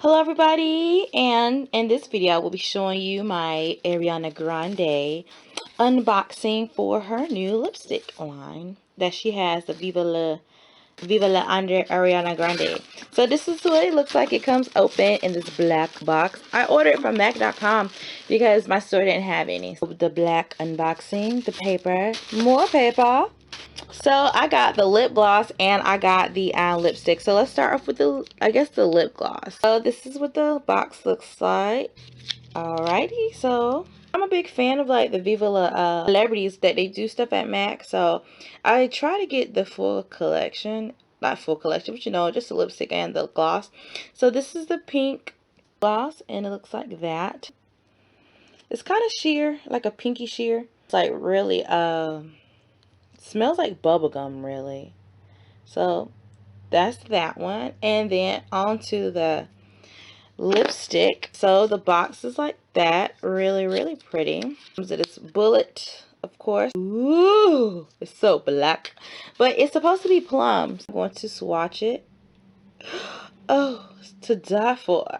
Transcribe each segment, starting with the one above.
Hello everybody, and in this video I will be showing you my Ariana Grande unboxing for her new lipstick line that she has, the Viva La Under Ariana Grande. So this is what it looks like. It comes open in this black box. I ordered it from Mac.com because my store didn't have any. So the black unboxing, the paper, more paper. So I got the lip gloss and I got the lipstick. So let's start off with the lip gloss. So this is what the box looks like. Alrighty, so I'm a big fan of like the Viva La celebrities that they do stuff at MAC. So I try to get the full collection. Not full collection, but just the lipstick and the gloss. So this is the pink gloss and it looks like that. It's kind of sheer, like a pinky sheer. It's like really smells like bubblegum really. So that's that one. And then onto the lipstick. So the box is like that. Really, really pretty. Comes with this bullet, of course. Ooh, it's so black. But it's supposed to be plum. So I'm going to swatch it. Oh, it's to die for.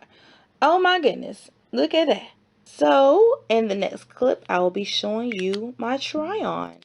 Oh my goodness. Look at that. So in the next clip, I will be showing you my try on.